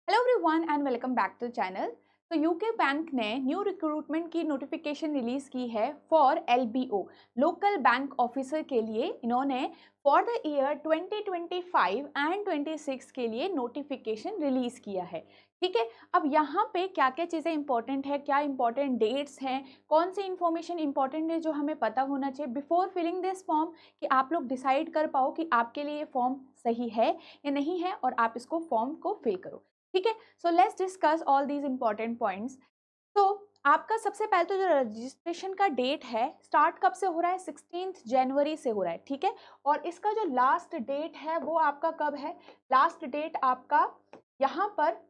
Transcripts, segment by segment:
Hello everyone and welcome back to the channel. तो UK bank ने new recruitment की notification release की है for LBO local bank officer के लिए। इन्होंने फॉर द ईयर 2025 एंड 26 के लिए नोटिफिकेशन रिलीज किया है। ठीक है, अब यहाँ पे क्या क्या चीज़ें इंपॉर्टेंट है, क्या इंपॉर्टेंट डेट्स हैं, कौन सी इंफॉर्मेशन इंपॉर्टेंट है जो हमें पता होना चाहिए बिफोर फिलिंग दिस फॉर्म, कि आप लोग डिसाइड कर पाओ कि आपके लिए ये फॉर्म सही है या नहीं है और आप इसको फॉर्म को फिल करो। ठीक है, so let's discuss all these important points. तो आपका सबसे पहले तो जो रजिस्ट्रेशन का डेट है स्टार्ट कब से हो रहा है, 16 जनवरी से हो रहा है। ठीक है, और इसका जो लास्ट डेट है वो आपका कब है, लास्ट डेट आपका यहाँ पर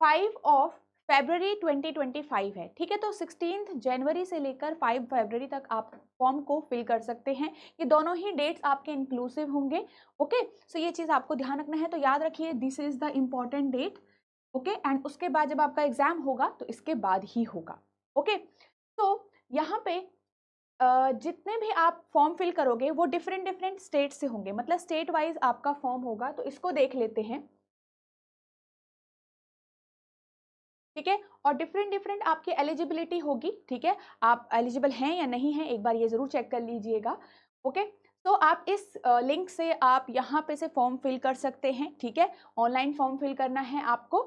5 ऑफ फरवरी 2025 है। ठीक है, तो 16 जनवरी से लेकर 5 फरवरी तक आप फॉर्म को फिल कर सकते हैं। ये दोनों ही डेट्स आपके इंक्लूसिव होंगे। ओके, सो ये चीज़ आपको ध्यान रखना है, तो याद रखिए this is the important date. Okay, and उसके बाद जब आपका एग्जाम होगा तो इसके बाद ही होगा। ओके, तो यहाँ पे जितने भी आप फॉर्म फिल करोगे वो डिफरेंट डिफरेंट स्टेट से होंगे, मतलब स्टेट वाइज आपका फॉर्म होगा। तो इसको देख लेते हैं। ठीक है, और डिफरेंट डिफरेंट आपकी एलिजिबिलिटी होगी। ठीक है, आप एलिजिबल हैं या नहीं हैं एक बार ये ज़रूर चेक कर लीजिएगा। ओके, तो आप इस लिंक से आप यहाँ पे से फॉर्म फिल कर सकते हैं। ठीक है, ऑनलाइन फॉर्म फिल करना है आपको।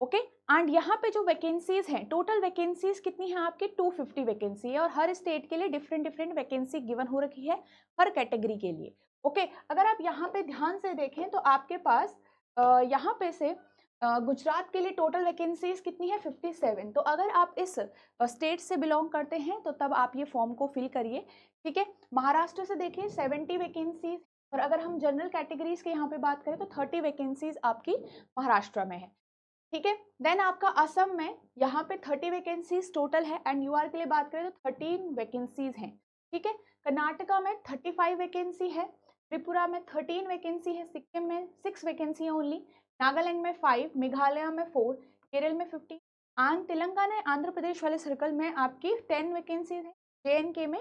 ओके, एंड यहाँ पे जो वैकेंसीज हैं, टोटल वैकेंसीज कितनी है आपकी, 250 वैकेंसी है, और हर स्टेट के लिए डिफरेंट डिफरेंट वैकेंसी गिवन हो रखी है हर कैटेगरी के लिए। ओके, अगर आप यहाँ पे ध्यान से देखें तो आपके पास यहाँ पे से गुजरात के लिए टोटल वैकेंसीज कितनी है, 57। तो अगर आप इस स्टेट से बिलोंग करते हैं तो तब आप ये फॉर्म को फिल करिए। ठीक है, महाराष्ट्र से देखिए 70 वैकेंसीज, और अगर हम जनरल कैटेगरीज के यहाँ पे बात करें तो 30 वैकेंसीज आपकी महाराष्ट्र में है। ठीक है, देन आपका असम में यहाँ पे 30 वैकेंसीज टोटल है, एंड यूआर के लिए बात करें तो 13 वैकेंसीज हैं। ठीक है, कर्नाटका में 35 वैकेंसी है, त्रिपुरा में 13 वैकेंसी है, सिक्किम में 6 वैकेंसी है ओनली, नागालैंड में 5, मेघालय में 4, केरल में 15, एंड तेलंगाना आंध्र प्रदेश वाले सर्कल में आपकी 10 वैकेंसीज है, जेएनके में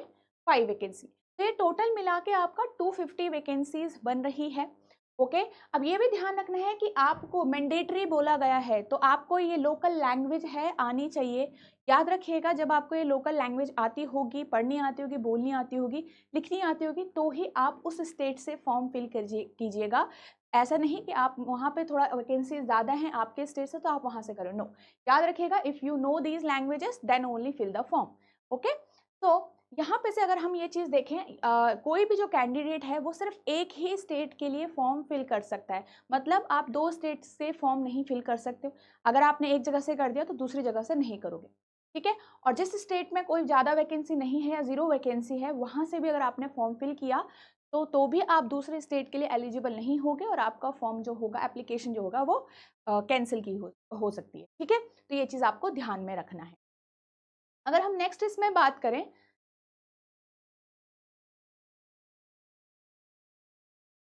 5 वैकेंसी। तो ये टोटल मिला के आपका 250 वैकेंसीज बन रही है। ओके, अब ये भी ध्यान रखना है कि आपको मैंडेटरी बोला गया है, तो आपको ये लोकल लैंग्वेज है आनी चाहिए। याद रखिएगा, जब आपको ये लोकल लैंग्वेज आती होगी, पढ़नी आती होगी, बोलनी आती होगी, लिखनी आती होगी, तो ही आप उस स्टेट से फॉर्म फिल कीजिएगा। ऐसा नहीं कि आप वहाँ पे थोड़ा वैकेंसी ज़्यादा हैं आपके स्टेट से तो आप वहाँ से करो, नो। याद रखिएगा, if you know these languages then only fill the form. Okay, तो यहाँ पे से अगर हम ये चीज़ देखें, कोई भी जो कैंडिडेट है वो सिर्फ एक ही स्टेट के लिए फॉर्म फिल कर सकता है, मतलब आप 2 स्टेट से फॉर्म नहीं फिल कर सकते हो। अगर आपने एक जगह से कर दिया तो दूसरी जगह से नहीं करोगे। ठीक है, और जिस स्टेट में कोई ज़्यादा वैकेंसी नहीं है या 0 वैकेंसी है, वहाँ से भी अगर आपने फॉर्म फिल किया तो भी आप दूसरे स्टेट के लिए एलिजिबल नहीं होगे, और आपका फॉर्म जो होगा, एप्लीकेशन जो होगा वो कैंसिल की हो सकती है। ठीक है, तो ये चीज़ आपको ध्यान में रखना है। अगर हम नेक्स्ट इसमें बात करें,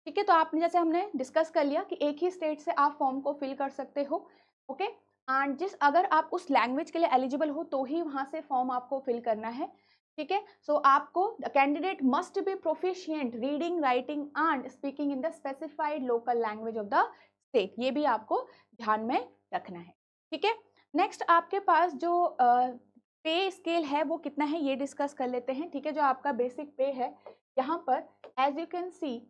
ठीक है, तो आपने जैसे हमने डिस्कस कर लिया कि एक ही स्टेट से आप फॉर्म को फिल कर सकते हो। ओके, एंड जिस अगर आप उस लैंग्वेज के लिए एलिजिबल हो तो ही वहां से फॉर्म आपको फिल करना है। ठीक है, सो आपको the candidate must be proficient reading, writing and speaking in the specified local language of the state, ये भी आपको ध्यान में रखना है। ठीक है, नेक्स्ट आपके पास जो पे स्केल है वो कितना है ये डिस्कस कर लेते हैं। ठीक है, जो आपका बेसिक पे है यहाँ पर as you can see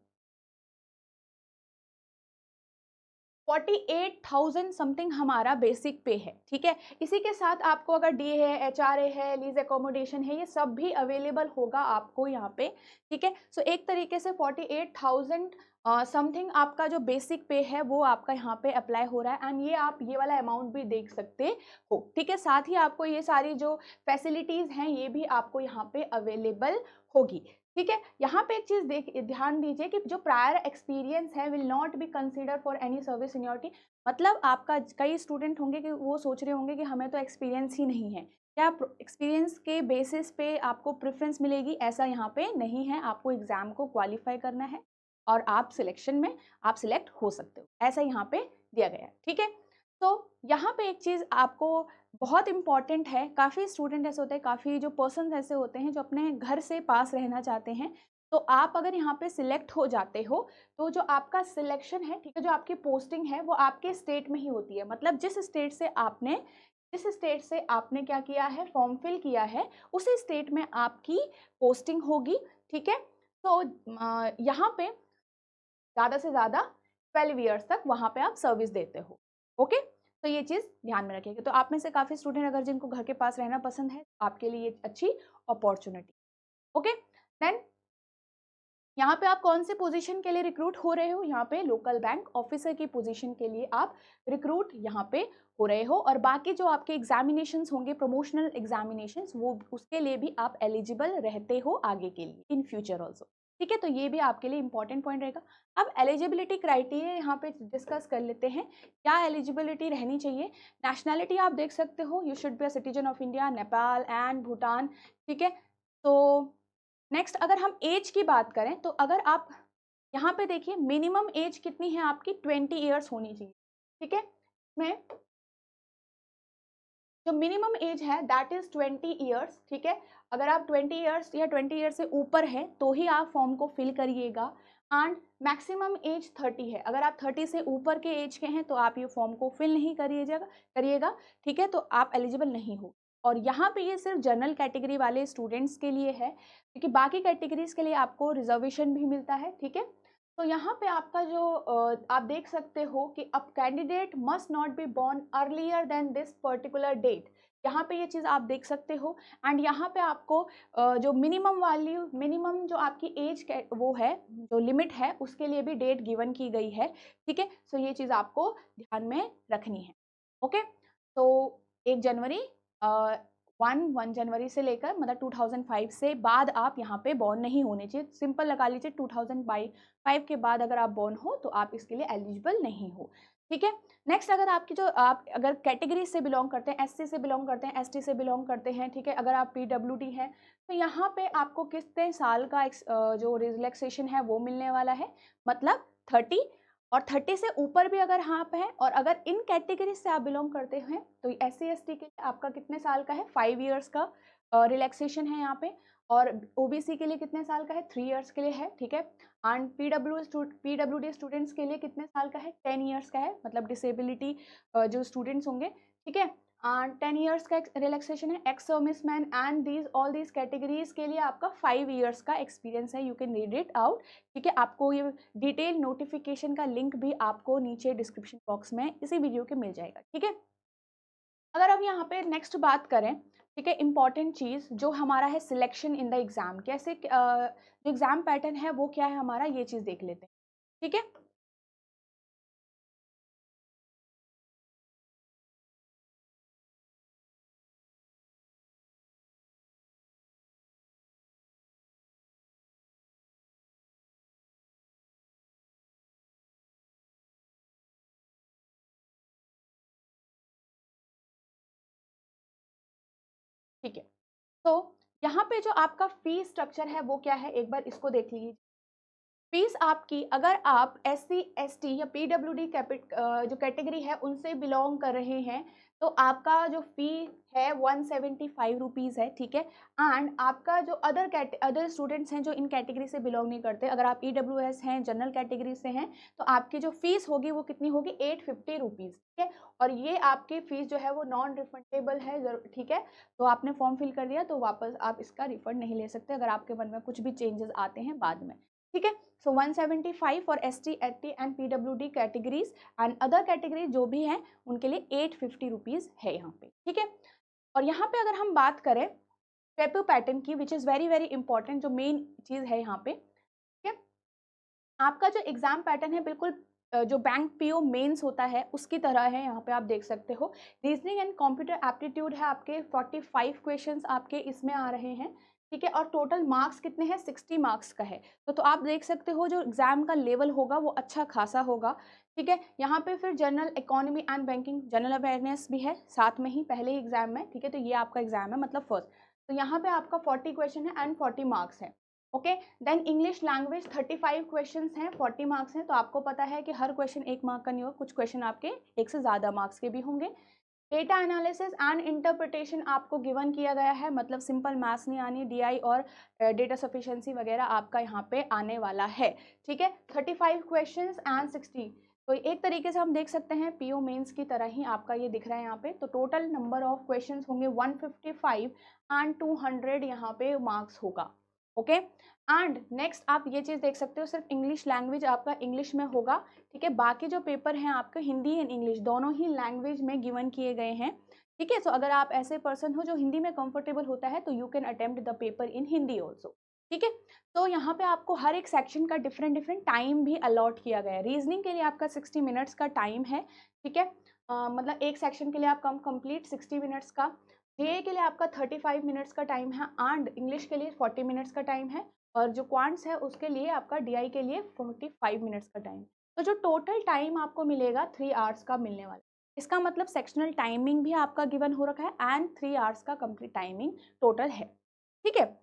48,000 something हमारा बेसिक पे है। ठीक है, इसी के साथ आपको अगर डी है, एचआरए है, लीज एकोमोडेशन है, ये सब भी अवेलेबल होगा आपको यहाँ पे। ठीक है, सो एक तरीके से 48,000 समथिंग आपका जो बेसिक पे है वो आपका यहाँ पे अप्लाई हो रहा है, एंड ये आप ये वाला अमाउंट भी देख सकते हो। ठीक है, साथ ही आपको ये सारी जो फैसिलिटीज हैं ये भी आपको यहाँ पे अवेलेबल होगी। ठीक है, यहाँ पे एक चीज ध्यान दीजिए कि जो प्रायर एक्सपीरियंस है will not be consider for any service seniority. मतलब आपका कई स्टूडेंट होंगे कि वो सोच रहे होंगे कि हमें तो एक्सपीरियंस ही नहीं है, क्या एक्सपीरियंस के बेसिस पे आपको प्रेफरेंस मिलेगी, ऐसा यहाँ पे नहीं है। आपको एग्जाम को क्वालिफाई करना है और आप सिलेक्शन में आप सिलेक्ट हो सकते हो, ऐसा यहाँ पे दिया गया है। ठीक है, तो यहाँ पे एक चीज़ आपको बहुत इंपॉर्टेंट है, काफ़ी स्टूडेंट ऐसे होते हैं, काफ़ी जो पर्सन ऐसे होते हैं जो अपने घर से पास रहना चाहते हैं, तो आप अगर यहाँ पे सिलेक्ट हो जाते हो तो जो आपका सिलेक्शन है, ठीक है, जो आपकी पोस्टिंग है वो आपके स्टेट में ही होती है। मतलब जिस स्टेट से आपने क्या किया है, फॉर्म फिल किया है, उसी स्टेट में आपकी पोस्टिंग होगी, ठीक है। तो यहाँ पे ज़्यादा से ज़्यादा 12 ईयर्स तक वहाँ पे आप सर्विस देते हो। ओके, तो ये चीज़ ध्यान में रखिएगा। तो आप में से काफ़ी स्टूडेंट अगर जिनको घर के पास रहना पसंद है, आपके लिए ये अच्छी अपॉर्चुनिटी। ओके, देन यहाँ पे आप कौन से पोजीशन के लिए रिक्रूट हो रहे हो, यहाँ पे लोकल बैंक ऑफिसर की पोजीशन के लिए आप रिक्रूट यहाँ पे हो रहे हो। और बाकी जो आपके एग्जामिनेशंस होंगे, प्रमोशनल एग्जामिनेशंस, वो उसके लिए भी आप एलिजिबल रहते हो आगे के लिए, इन फ्यूचर ऑल्सो, ठीक है। तो ये भी आपके लिए इंपॉर्टेंट पॉइंट रहेगा। अब एलिजिबिलिटी क्राइटेरिया यहाँ पे डिस्कस कर लेते हैं, क्या एलिजिबिलिटी रहनी चाहिए। नेशनैलिटी आप देख सकते हो, you should be a citizen of India, Nepal and Bhutan, ठीक है। तो नेक्स्ट अगर हम एज की बात करें, तो अगर आप यहाँ पे देखिए मिनिमम एज कितनी है आपकी, 20 ईयर्स होनी चाहिए, ठीक है। इसमें जो मिनिमम एज है दैट इज 20 ईयर्स, ठीक है। अगर आप 20 ईयर्स या 20 ईयर्स से ऊपर है तो ही आप फॉर्म को फिल करिएगा। एंड मैक्सिमम एज 30 है, अगर आप 30 से ऊपर के एज के हैं तो आप ये फॉर्म को फिल नहीं करिएगा, ठीक है, तो आप एलिजिबल नहीं हो। और यहाँ पे ये सिर्फ जनरल कैटेगरी वाले स्टूडेंट्स के लिए है, क्योंकि बाकी कैटेगरीज के लिए आपको रिजर्वेशन भी मिलता है, ठीक है। तो यहाँ पे आपका जो आप देख सकते हो कि अब candidate must not be born earlier than this particular date, यहाँ पे ये चीज़ आप देख सकते हो। एंड यहाँ पे आपको जो मिनिमम जो आपकी एज वो है, जो लिमिट है, उसके लिए भी डेट गिवन की गई है, ठीक है। सो ये चीज़ आपको ध्यान में रखनी है। ओके, तो 1 जनवरी 1 जनवरी से लेकर मतलब 2005 से बाद आप यहाँ पे बॉर्न नहीं होने चाहिए। सिंपल लगा लीजिए 2005 के बाद अगर आप बॉर्न हो तो आप इसके लिए एलिजिबल नहीं हो, ठीक है। नेक्स्ट अगर आपकी जो आप अगर कैटेगरी से बिलोंग करते हैं, एससी से बिलोंग करते हैं, एसटी से बिलोंग करते हैं, ठीक है, अगर आप पीडब्ल्यूडी हैं तो यहाँ पे आपको कितने साल का जो रिलैक्सेशन है वो मिलने वाला है, मतलब 30। और 30 से ऊपर भी अगर आप हैं और अगर इन कैटेगरी से आप बिलोंग करते हैं तो SC ST के लिए आपका कितने साल का है, 5 ईयर्स का रिलैक्सेशन है यहाँ पे। और OBC के लिए कितने साल का है, 3 ईयर्स के लिए है, ठीक है। एंड PWD स्टूडेंट्स के लिए कितने साल का है, 10 ईयर्स का है, मतलब डिसेबिलिटी जो स्टूडेंट्स होंगे, ठीक है। 10 ईयर्स का रिलैक्सेशन है। Ex service man and all these categories के लिए आपका 5 ईयर्स का एक्सपीरियंस है, you can read it out, ठीक है। आपको ये डिटेल नोटिफिकेशन का लिंक भी आपको नीचे डिस्क्रिप्शन बॉक्स में इसी वीडियो के मिल जाएगा, ठीक है। अगर अब यहाँ पे नेक्स्ट बात करें, ठीक है, इंपॉर्टेंट चीज़ जो हमारा है सिलेक्शन इन द एग्जाम, कैसे जो एग्जाम पैटर्न है वो क्या है हमारा, ये चीज़ देख लेते हैं, ठीक है। ठीक है, तो यहाँ पे जो आपका फी स्ट्रक्चर है वो क्या है, एक बार इसको देख लीजिए। फीस आपकी, अगर आप SC ST या PWD जो कैटेगरी है उनसे बिलोंग कर रहे हैं तो आपका जो फी है 175 रुपीज़ है, ठीक है। एंड आपका जो अदर स्टूडेंट्स हैं जो इन कैटेगरी से बिलोंग नहीं करते, अगर आप EWS हैं, जनरल कैटेगरी से हैं, तो आपकी जो फीस होगी वो कितनी होगी, 850 रुपीज़, ठीक है। और ये आपकी फीस जो है वो नॉन रिफंडेबल है, ठीक है। तो आपने फॉर्म फिल कर दिया तो वापस आप इसका रिफंड नहीं ले सकते अगर आपके मन में कुछ भी चेंजेस आते हैं बाद में, ठीक है। सो 175 for ST ST and PWD categories and other category जो भी हैं उनके लिए 850 रुपीज़ है यहाँ पे, ठीक है। और यहाँ पे अगर हम बात करें पेपर पैटर्न की, which is very very important, जो मेन चीज़ है यहाँ पे, ठीक है। आपका जो एग्जाम पैटर्न है बिल्कुल जो बैंक PO मेंस होता है उसकी तरह है, यहाँ पे आप देख सकते हो। रीजनिंग एंड कंप्यूटर एप्टीट्यूड है आपके 45 क्वेश्चंस आपके इसमें आ रहे हैं, ठीक है। और टोटल मार्क्स कितने हैं, 60 मार्क्स का है। तो आप देख सकते हो जो एग्जाम का लेवल होगा वो अच्छा खासा होगा, ठीक है। यहाँ पे फिर general economy and banking general awareness भी है साथ में ही पहले ही एग्जाम में, ठीक है। तो ये आपका एग्जाम है मतलब फर्स्ट, तो यहाँ पे आपका 40 क्वेश्चन है एंड 40 मार्क्स है, okay. Then English language 35 questions हैं, 40 मार्क्स हैं। तो आपको पता है कि हर क्वेश्चन 1 मार्क का नहीं होगा, कुछ क्वेश्चन आपके 1 से ज़्यादा मार्क्स के भी होंगे। डेटा एनालिसिस एंड इंटरप्रिटेशन आपको गिवन किया गया है, मतलब सिंपल मैथ्स नहीं आनी, डीआई और डेटा सफिशिएंसी वगैरह आपका यहाँ पे आने वाला है, ठीक है। 35 क्वेश्चंस एंड 60, तो एक तरीके से हम देख सकते हैं पीओ मेंस की तरह ही आपका ये दिख रहा है यहाँ पे। तो टोटल नंबर ऑफ क्वेश्चंस होंगे 155 एंड 200 यहाँ पे मार्क्स होगा, ओके। एंड नेक्स्ट आप ये चीज़ देख सकते हो, सिर्फ इंग्लिश लैंग्वेज आपका इंग्लिश में होगा, ठीक है। बाकी जो पेपर हैं आपके हिंदी एंड इंग्लिश दोनों ही लैंग्वेज में गिवन किए गए हैं, ठीक है। सो अगर आप ऐसे पर्सन हो जो हिंदी में कंफर्टेबल होता है तो you can attempt the paper in Hindi also, ठीक है। तो यहाँ पे आपको हर एक सेक्शन का डिफरेंट डिफरेंट टाइम भी अलॉट किया गया है। रीजनिंग के लिए आपका 60 मिनट्स का टाइम है, ठीक है। मतलब एक सेक्शन के लिए आप कंप्लीट 60 मिनट्स का, जे के लिए आपका 35 मिनट्स का टाइम है एंड इंग्लिश के लिए 40 मिनट्स का टाइम है, और जो क्वांट्स है उसके लिए आपका डीआई के लिए 45 मिनट्स का टाइम। तो जो टोटल टाइम आपको मिलेगा 3 आवर्स का मिलने वाला। इसका मतलब सेक्शनल टाइमिंग भी आपका गिवन हो रखा है एंड 3 आवर्स का कंप्लीट टाइमिंग टोटल है, ठीक है।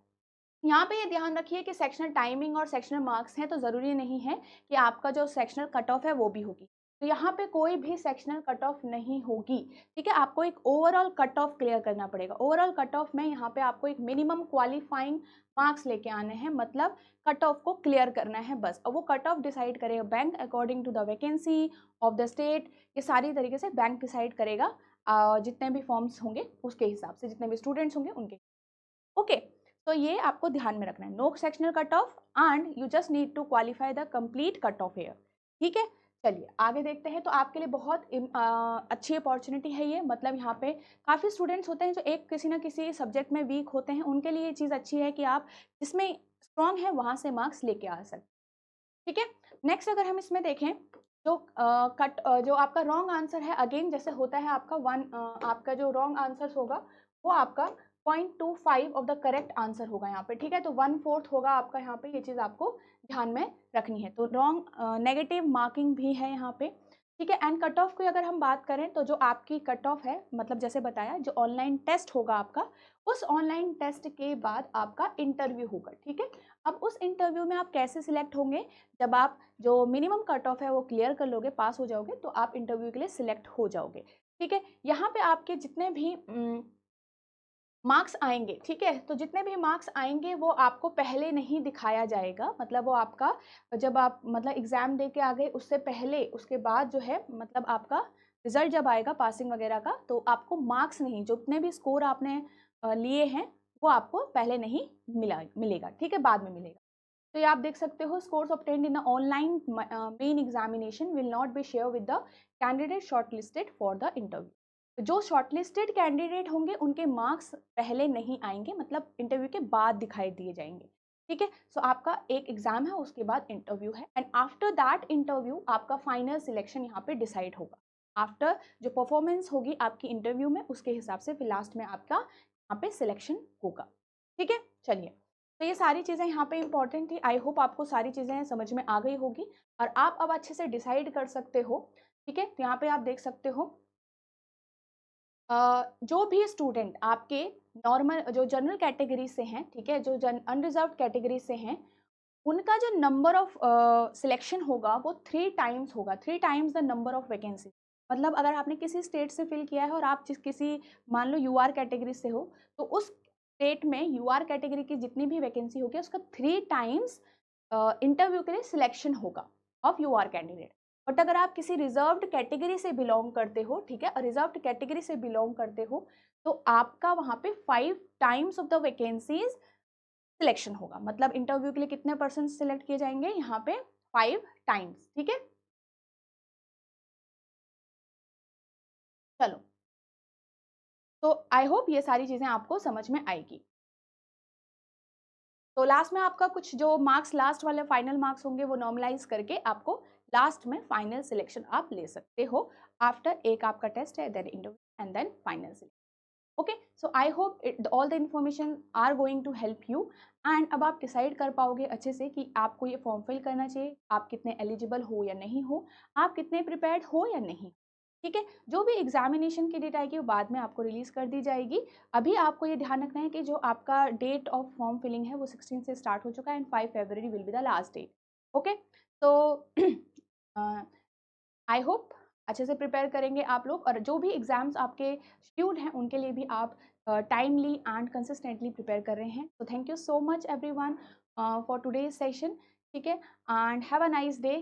यहाँ पे ये ध्यान रखिए कि सेक्शनल टाइमिंग और सेक्शनल मार्क्स हैं तो ज़रूरी नहीं है कि आपका जो सेक्शनल कट ऑफ है वो भी होगी। तो यहाँ पे कोई भी सेक्शनल कट ऑफ नहीं होगी, ठीक है। आपको एक ओवरऑल कट ऑफ क्लियर करना पड़ेगा। ओवरऑल कट ऑफ में यहाँ पे आपको एक मिनिमम क्वालिफाइंग मार्क्स लेके आने हैं, मतलब कट ऑफ को क्लियर करना है बस। और वो कट ऑफ डिसाइड करेगा bank according to the vacancy of the state, ये सारी तरीके से बैंक डिसाइड करेगा, जितने भी फॉर्म्स होंगे उसके हिसाब से, जितने भी स्टूडेंट्स होंगे उनके, ओके। तो ये आपको ध्यान में रखना है, no sectional cut off and you just need to qualify the complete cut off here, ठीक है। चलिए आगे देखते हैं। तो आपके लिए बहुत अच्छी अपॉर्चुनिटी है ये, मतलब यहाँ पे काफ़ी स्टूडेंट्स होते हैं जो एक किसी ना किसी सब्जेक्ट में वीक होते हैं, उनके लिए ये चीज़ अच्छी है कि आप जिसमें स्ट्रॉन्ग है वहाँ से मार्क्स लेके आ सकते, ठीक है। नेक्स्ट अगर हम इसमें देखें जो जो आपका रॉन्ग आंसर है, अगेन जैसे होता है आपका आपका जो रॉन्ग आंसर होगा वो आपका 0.25 ऑफ द करेक्ट आंसर होगा यहाँ पे, ठीक है। तो 1/4 होगा आपका यहाँ पे, ये चीज़ आपको ध्यान में रखनी है। तो रॉन्ग नेगेटिव मार्किंग भी है यहाँ पे, ठीक है। एंड कट ऑफ की अगर हम बात करें तो जो आपकी कट ऑफ है, मतलब जैसे बताया जो ऑनलाइन टेस्ट होगा आपका, उस ऑनलाइन टेस्ट के बाद आपका इंटरव्यू होगा, ठीक है। अब उस इंटरव्यू में आप कैसे सिलेक्ट होंगे, जब आप जो मिनिमम कट ऑफ है वो क्लियर कर लोगे, पास हो जाओगे, तो आप इंटरव्यू के लिए सिलेक्ट हो जाओगे, ठीक है। यहाँ पे आपके जितने भी मार्क्स आएंगे, ठीक है, तो जितने भी मार्क्स आएंगे वो आपको पहले नहीं दिखाया जाएगा, मतलब वो आपका जब आप मतलब एग्जाम दे के आ गए उससे पहले, उसके बाद जो है मतलब आपका रिजल्ट जब आएगा पासिंग वगैरह का, तो आपको मार्क्स नहीं, जितने भी स्कोर आपने लिए हैं वो आपको पहले नहीं मिलेगा, ठीक है, बाद में मिलेगा। तो ये आप देख सकते हो, scores obtained in online main examination will not be share with the candidate shortlisted for the interview. जो शॉर्टलिस्टेड कैंडिडेट होंगे उनके मार्क्स पहले नहीं आएंगे, मतलब इंटरव्यू के बाद दिखाई दिए जाएंगे, ठीक है। सो आपका एक एग्जाम है, उसके बाद इंटरव्यू है, एंड आफ्टर दैट इंटरव्यू आपका फाइनल सिलेक्शन यहाँ पे डिसाइड होगा। आफ्टर जो परफॉर्मेंस होगी आपकी इंटरव्यू में, उसके हिसाब से फिर लास्ट में आपका यहाँ पे सिलेक्शन होगा, ठीक है। चलिए, तो ये सारी चीज़ें यहाँ पे इंपॉर्टेंट थी। आई होप आपको सारी चीज़ें समझ में आ गई होगी और आप अब अच्छे से डिसाइड कर सकते हो, ठीक है। तो यहाँ पे आप देख सकते हो जो भी स्टूडेंट आपके नॉर्मल जो जनरल कैटेगरी से हैं, ठीक है, जो अनरिजर्व कैटेगरी से हैं, उनका जो नंबर ऑफ सिलेक्शन होगा वो 3 टाइम्स होगा, 3 times the number of vacancy. मतलब अगर आपने किसी स्टेट से फिल किया है और आप जिस किसी मान लो यूआर कैटेगरी से हो, तो उस स्टेट में यूआर कैटेगरी की जितनी भी वैकेंसी होगी उसका 3 टाइम्स इंटरव्यू के लिए सिलेक्शन होगा ऑफ यूआर कैंडिडेट। बट अगर आप किसी रिजर्व्ड कैटेगरी से बिलोंग करते हो, ठीक है, रिजर्व्ड कैटेगरी से बिलोंग करते हो, तो आपका वहाँ पे 5 times of the vacancies selection होगा। मतलब इंटरव्यू के लिए कितने पर्सन सिलेक्ट किए जाएंगे यहाँ पे, 5 टाइम्स, ठीक है। चलो, तो आई होप ये सारी चीजें आपको समझ में आएगी। तो लास्ट में आपका कुछ जो मार्क्स लास्ट वाले फाइनल मार्क्स होंगे वो नॉर्मलाइज करके आपको लास्ट में फाइनल सिलेक्शन आप ले सकते हो। आफ्टर एक आपका टेस्ट है, then interview and then final selection. Okay, so I hope all the information are going to help you, and अब आप डिसाइड कर पाओगे अच्छे से कि आपको ये फॉर्म फिल करना चाहिए, आप कितने एलिजिबल हो या नहीं हो, आप कितने प्रिपेयर्ड हो या नहीं, ठीक है। जो भी एग्जामिनेशन की डेट आएगी वो बाद में आपको रिलीज कर दी जाएगी। अभी आपको ये ध्यान रखना है कि जो आपका डेट ऑफ फॉर्म फिलिंग है वो 16 से स्टार्ट हो चुका है and 5 February will be the last date, okay. तो आई होप अच्छे से प्रिपेयर करेंगे आप लोग, और जो भी एग्ज़ाम्स आपके शेड्यूल्ड हैं उनके लिए भी आप टाइमली एंड कंसिस्टेंटली प्रिपेयर कर रहे हैं। तो thank you so much everyone for today's session, ठीक है, and have a nice day.